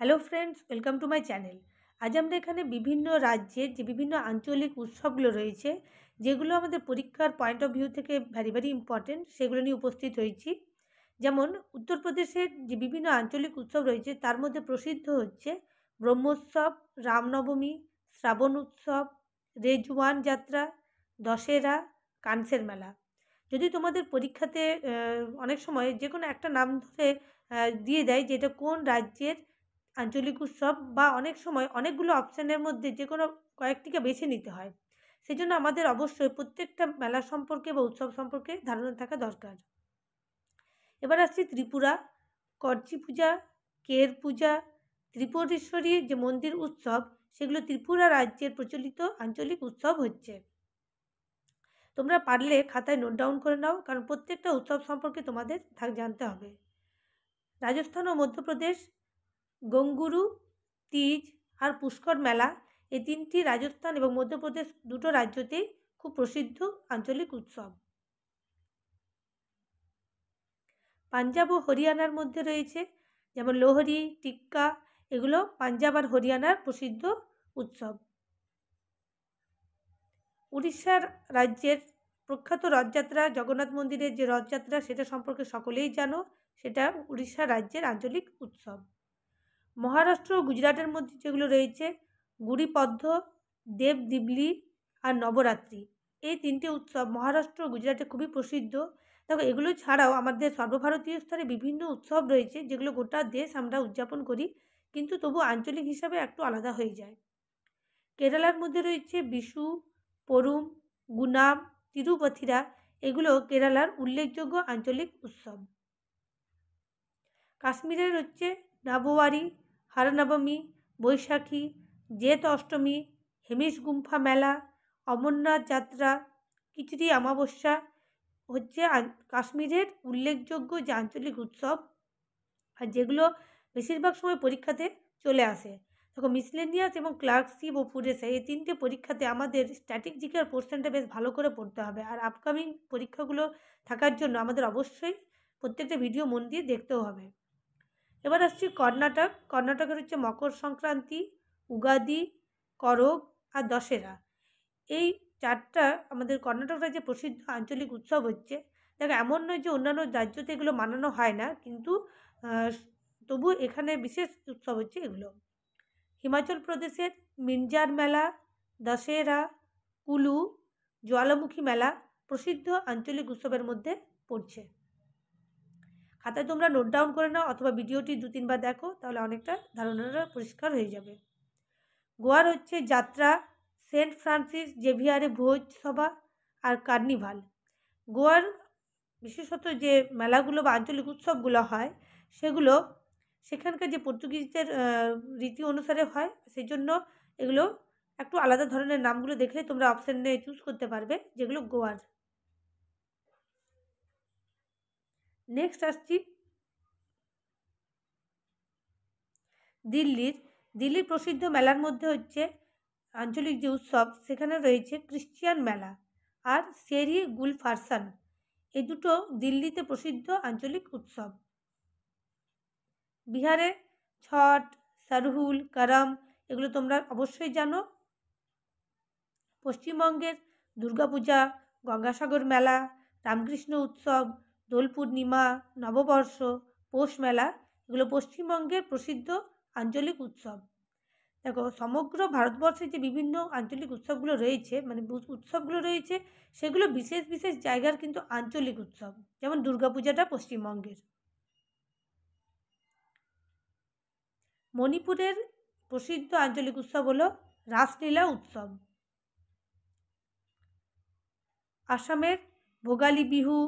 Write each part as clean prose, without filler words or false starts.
Hello friends, welcome to my channel. আজ আমরা এখানে বিভিন্ন রাজ্যের যে বিভিন্ন আঞ্চলিক উৎসবগুলো রয়েছে, যেগুলো আমাদের পরীক্ষার পয়েন্ট অফ ভিউ থেকে ভেরি ইম্পর্টেন্ট, সেগুলো নিয়ে উপস্থিত হয়েছি। যেমন উত্তরপ্রদেশের যে বিভিন্ন আঞ্চলিক উৎসব রয়েছে, তার মধ্যে প্রসিদ্ধ হচ্ছে ব্রহ্মোৎসব, রামনবমী, শ্রাবণ উৎসব, রেজওয়ান যাত্রা, দশেরা, কানসের মেলা। যদি তোমাদের পরীক্ষাতে অনেক সময় যে কোনো একটা নাম ধরে দিয়ে দেয় যে এটা কোন রাজ্যের আঞ্চলিক উৎসব, বা অনেক সময় অনেকগুলো অপশানের মধ্যে যে কোনো কয়েকটিকে বেছে নিতে হয়। সেজন্য আমাদের অবশ্যই প্রত্যেকটা মেলা সম্পর্কে বা উৎসব সম্পর্কে ধারণা থাকা দরকার। এবার আসছি ত্রিপুরা। করচি পূজা, কের পূজা, ত্রিপুরেশ্বরী যে মন্দির উৎসব, সেগুলো ত্রিপুরা রাজ্যের প্রচলিত আঞ্চলিক উৎসব হচ্ছে। তোমরা পারলে খাতায় নোট ডাউন করে নাও, কারণ প্রত্যেকটা উৎসব সম্পর্কে তোমাদের জানতে হবে। রাজস্থান ও মধ্যপ্রদেশ গঙ্গুরু, তিজ আর পুষ্কর মেলা, এই তিনটি রাজস্থান এবং মধ্যপ্রদেশ দুটো রাজ্যতেই খুব প্রসিদ্ধ আঞ্চলিক উৎসব। পাঞ্জাব ও হরিয়ানার মধ্যে রয়েছে যেমন লোহরি, টিক্কা, এগুলো পাঞ্জাব আর হরিয়ানার প্রসিদ্ধ উৎসব। উড়িষ্যার রাজ্যের প্রখ্যাত রথযাত্রা, জগন্নাথ মন্দিরের যে রথযাত্রা, সেটা সম্পর্কে সকলেই জানো, সেটা উড়িষ্যা রাজ্যের আঞ্চলিক উৎসব। মহারাষ্ট্র ও গুজরাটের মধ্যে যেগুলো রয়েছে, গুড়িপদ্ম, দেব দিবলি আর নবরাত্রি, এই তিনটে উৎসব মহারাষ্ট্র ও গুজরাটে খুবই প্রসিদ্ধ। দেখো, এগুলো ছাড়াও আমাদের সর্বভারতীয় স্তরে বিভিন্ন উৎসব রয়েছে, যেগুলো গোটা দেশ আমরা উদযাপন করি, কিন্তু তবু আঞ্চলিক হিসাবে একটু আলাদা হয়ে যায়। কেরালার মধ্যে রয়েছে বিশু, পরুম, গুনাম, তিরুপথিরা, এগুলো কেরালার উল্লেখযোগ্য আঞ্চলিক উৎসব। কাশ্মীরের হচ্ছে নাবোয়ারি, হারনবমী, বৈশাখী, জেত অষ্টমী, হেমিশ গুম্ফা মেলা, অমরনাথ যাত্রা, খিচড়ি অমাবস্যা হচ্ছে কাশ্মীরের উল্লেখযোগ্য যে আঞ্চলিক উৎসব, আর যেগুলো বেশিরভাগ সময় পরীক্ষাতে চলে আসে। দেখো, মিসলেনিয়াস এবং ক্লার্কশিপ ও পুরেসা, এই তিনটে পরীক্ষাতে আমাদের স্ট্যাটিক জিকের পোর্শনটা বেশ ভালো করে পড়তে হবে, আর আপকামিং পরীক্ষাগুলো থাকার জন্য আমাদের অবশ্যই প্রত্যেকটা ভিডিও মন দিয়ে দেখতেও হবে। এবার আসছি কর্ণাটক। কর্ণাটকের হচ্ছে মকর সংক্রান্তি, উগাদি, করগ আর দশেরা, এই চারটা আমাদের কর্ণাটক রাজ্যে প্রসিদ্ধ আঞ্চলিক উৎসব হচ্ছে। দেখো, এমন নয় যে অন্যান্য রাজ্যতে এগুলো মানানো হয় না, কিন্তু তবু এখানে বিশেষ উৎসব হচ্ছে এগুলো। হিমাচল প্রদেশের মিঞ্জার মেলা, দশেরা, কুলু, জ্বালামুখী মেলা প্রসিদ্ধ আঞ্চলিক উৎসবের মধ্যে পড়ছে। খাতায় তোমরা নোট ডাউন করে নাও, অথবা ভিডিওটি 2-3 বার দেখো, তাহলে অনেকটা ধারণাটা পরিষ্কার হয়ে যাবে। গোয়ার হচ্ছে যাত্রা, সেন্ট ফ্রান্সিস জেভিয়ারে ভোজ সভা আর কার্নিভাল। গোয়ার বিশেষত যে মেলাগুলো বা আঞ্চলিক উৎসবগুলো হয়, সেগুলো সেখানকার যে পর্তুগিজদের রীতি অনুসারে হয়, সেই জন্য এগুলো একটু আলাদা ধরনের নামগুলো দেখলে তোমরা অপশানে চুজ করতে পারবে যেগুলো গোয়ার। নেক্সট আসছি দিল্লির প্রসিদ্ধ মেলার মধ্যে হচ্ছে আঞ্চলিক যে উৎসব, সেখানে রয়েছে ক্রিশ্চিয়ান মেলা আর শেরি গুল ফারসান, এই দুটো দিল্লিতে প্রসিদ্ধ আঞ্চলিক উৎসব। বিহারে ছট, সরহুল, করম, এগুলো তোমরা অবশ্যই জানো। পশ্চিমবঙ্গের দুর্গাপূজা, গঙ্গাসাগর মেলা, রামকৃষ্ণ উৎসব, দোল পূর্ণিমা, নববর্ষ, পৌষ মেলা, এগুলো পশ্চিমবঙ্গের প্রসিদ্ধ আঞ্চলিক উৎসব। দেখো, সমগ্র ভারতবর্ষে যে বিভিন্ন আঞ্চলিক উৎসবগুলো রয়েছে, মানে উৎসবগুলো রয়েছে, সেগুলো বিশেষ বিশেষ জায়গার কিন্তু আঞ্চলিক উৎসব। যেমন দুর্গাপূজাটা পশ্চিমবঙ্গের। মণিপুরের প্রসিদ্ধ আঞ্চলিক উৎসব হলো রাসলীলা উৎসব। আসামের ভোগালী বিহু,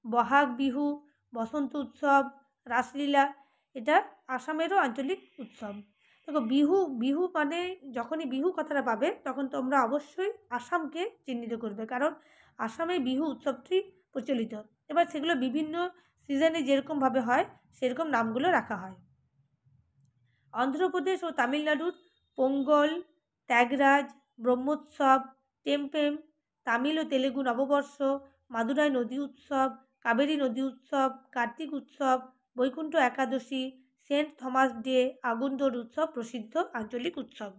বহাগ বিহু, বসন্ত উৎসব, রাসলীলা, এটা আসামেরও আঞ্চলিক উৎসব। দেখো, বিহু মানে যখনই বিহু কথাটা পাবে, তখন তোমরা অবশ্যই আসামকে চিহ্নিত করবে, কারণ আসামে বিহু উৎসবটি প্রচলিত। এবার সেগুলো বিভিন্ন সিজনে যেরকমভাবে হয়, সেরকম নামগুলো রাখা হয়। অন্ধ্রপ্রদেশ ও তামিলনাড়ুর পোঙ্গল, ত্যাগরাজ, ব্রহ্মোৎসব, টেম্পেম, তামিল ও তেলেগু নববর্ষ, মাদুরাই নদী উৎসব, কাবেরী নদী উৎসব, কার্তিক উৎসব, বৈকুণ্ঠ একাদশী, সেন্ট থমাস ডে আগুন দৌড় উৎসব প্রসিদ্ধ আঞ্চলিক উৎসব।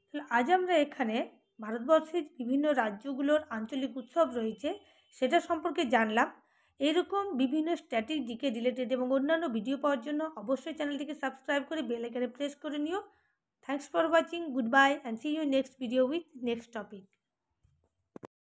তাহলে আজ আমরা এখানে ভারতবর্ষের বিভিন্ন রাজ্যগুলোর আঞ্চলিক উৎসব রয়েছে সেটা সম্পর্কে জানলাম। এরকম বিভিন্ন স্ট্র্যাটেজিকে রিলেটেড এবং অন্যান্য ভিডিও পাওয়ার জন্য অবশ্যই চ্যানেলটিকে সাবস্ক্রাইব করে বেল আইকনে প্রেস করে নিও। Thanks for watching, good bye and see you next video with next topic.